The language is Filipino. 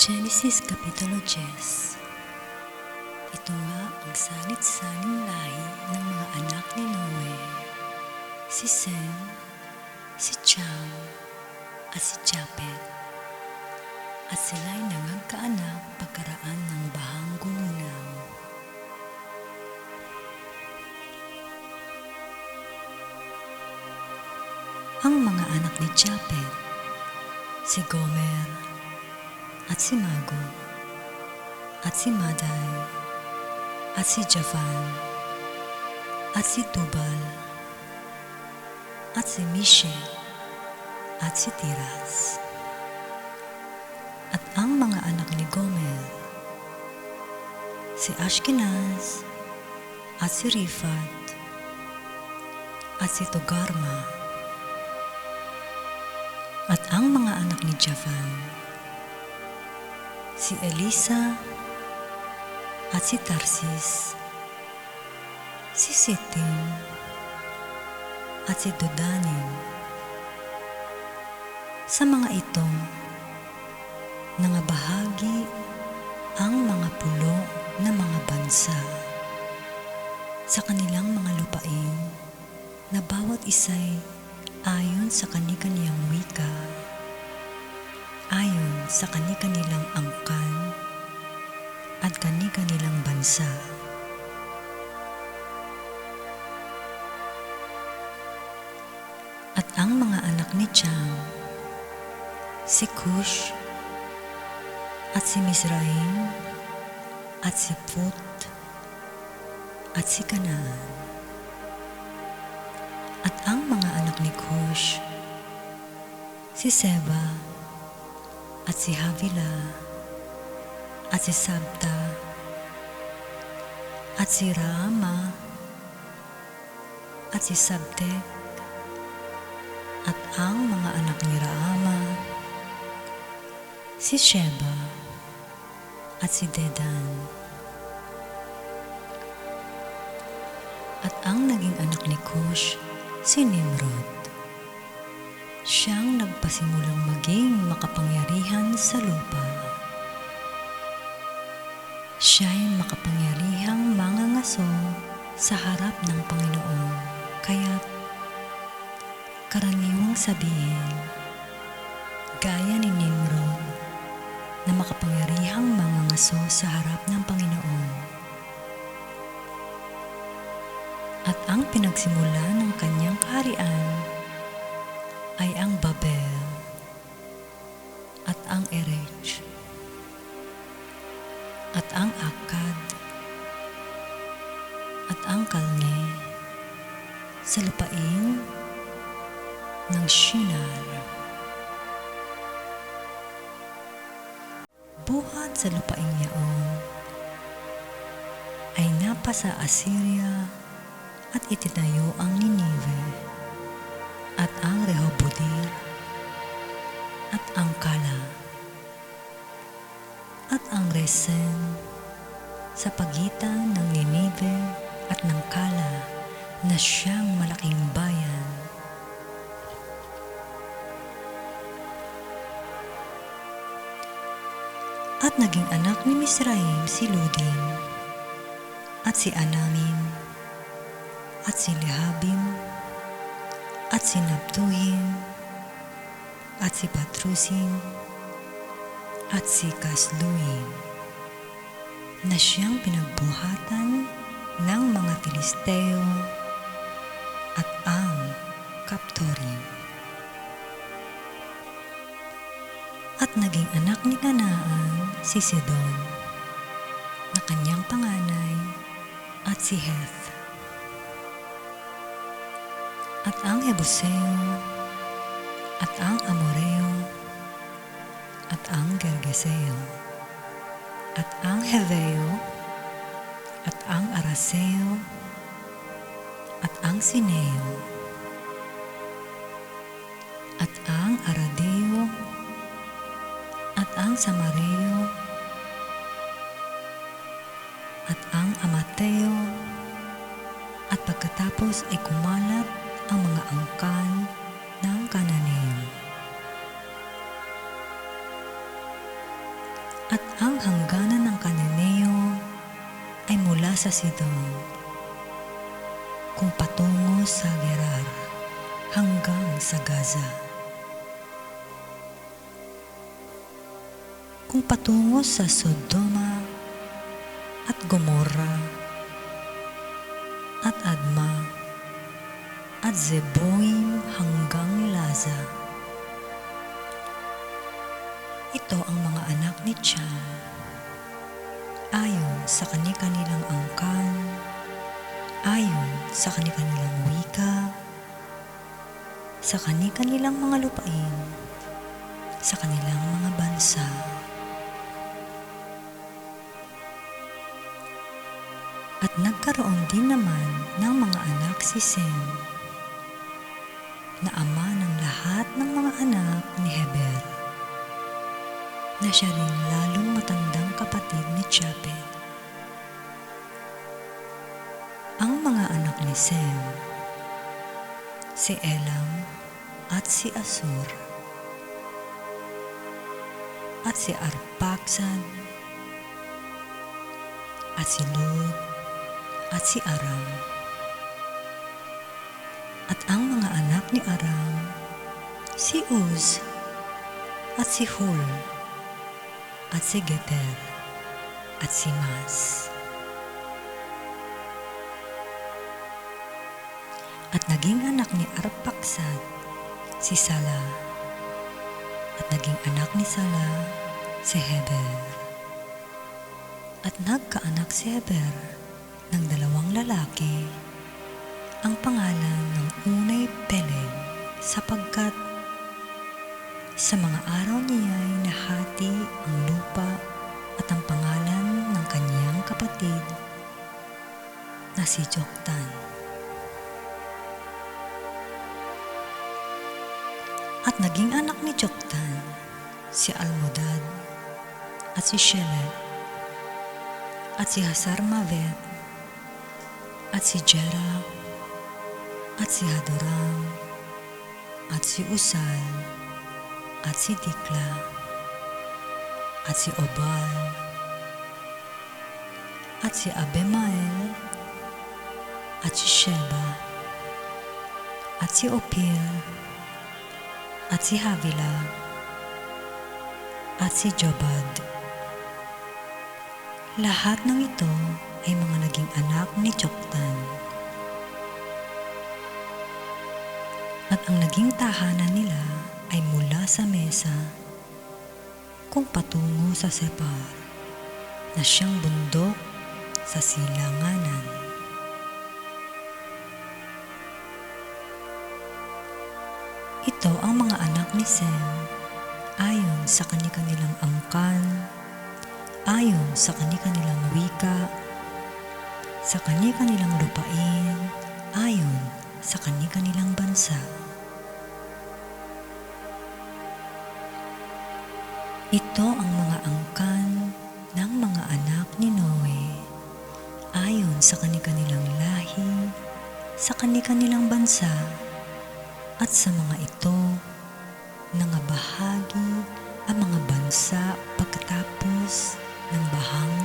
Genesis Kapitulo 10. Ito nga ang salit-saling lahi ng mga anak ni Noe, si Sem, si Cham, at si Japet. At sila'y nangagkaanak pagkaraan ng bahang gumunaw. Ang mga anak ni Japet, si Gomer, at si Magog, at si Madai, at si Javan, at si Tubal, at si Meshech, at si Tiras. At ang mga anak ni Gomer, si Ashkenaz, at si Rifat, at si Togarma. At ang mga anak ni Javan, si Elisa, at si Tarsis, si Sitim, at si Dodanim. Sa mga ito, nangabahagi ang mga pulo na mga bansa sa kanilang mga lupain na bawat isa'y ayon sa kani-kaniyang wika, ayon sa kani-kanilang angkan at kani-kanilang bansa. At ang mga anak ni Cham, si Cush, at si Mizraim, at si Put, at si Canaan. At ang mga anak ni Cush, si Seba, at si Havila, at si Sabta, at si Raama, at si Sabtek. At ang mga anak ni Raama, si Sheba, at si Dedan. At ang naging anak ni Cush, si Nimrod. Siyang nagpasimulang maging makapangyarihan sa lupa. Siya'y makapangyarihang mangangaso sa harap ng Panginoon, kaya't karaniwang sabihin, gaya ni Nimrod na makapangyarihang mangangaso sa harap ng Panginoon. At ang pinagsimula ng kanyang kaharian ay ang Babel at ang Erech at ang Akkad at ang Kalne sa lupain ng Shinar. Buhat sa lupain yaon ay napasa Assyria at itinayo ang Ninive at ang Rehoboth at ang Kala at ang Resen sa pagitan ng Ninive at ng Kala na siyang malaking bayan. At naging anak ni Mizraim si Ludim at si Anamin at si Lehabim at si Naptuhim at si Patrusim at si Kasluhim na siyang pinagbuhatan ng mga Filisteo at ang Kaptorim. At naging anak ni Kanaan si Sidon na kanyang panganay at si Heth. At ang Hebuseo, at ang Amoreo, at ang Gergeseo, at ang Heveo, at ang Araseo, at ang Sineo, at ang Aradeo, at ang Samareo, at ang Amateo, at pagkatapos ay kumalat ang mga angkan ng Kananeo. At ang hangganan ng Cananeo ay mula sa Sidon, kung patungo sa Gerar hanggang sa Gaza. Kung patungo sa Sodoma at Gomorra at Adma at Zeboim hanggang Laza. Ito ang mga anak ni Cham ayon sa kani-kanilang angkan, ayon sa kani-kanilang wika, sa kani-kanilang mga lupain, sa kanilang mga bansa. At nagkaroon din naman ng mga anak si Sem, na ama ng lahat ng mga anak ni Heber, na siya rin lalong matandang kapatid ni Japhet. Ang mga anak ni Sem, si Elam at si Asur, at si Arphaxad, at si Lud, at si Aram. At ang mga anak ni Aram, si Uz, at si Hul, at si Geter, at si Mas. At naging anak ni Arphaxad si Sala, at naging anak ni Sala si Heber. At nagkaanak si Heber ng dalawang lalaki. Ang pangalan ng unay Peleg, sapagkat sa mga araw niya ay nahati ang lupa, at ang pangalan ng kanyang kapatid na si Joktan. At naging anak ni Joktan si Almodad, at si Shelet, at si Hasarmavet, at si Jera, at si Hadoram, at si Usal, at si Dikla, at si Obal, at si Abemael, at si Sheba, at si Opir, at si Havila, at si Jobad. Lahat ng ito ay mga naging anak ni Joktan. At ang naging tahanan nila ay mula sa Mesa, kung patungo sa Separ, na siyang bundok sa silanganan. Ito ang mga anak ni Sem, ayon sa kani-kanilang angkan, ayon sa kani-kanilang wika, sa kani-kanilang lupain, ayon sa kani-kanilang bansa. Ito ang mga angkan ng mga anak ni Noe, ayon sa kani-kanilang lahi, sa kani-kanilang bansa, at sa mga ito, nangabahagi ang mga bansa pagkatapos ng bahang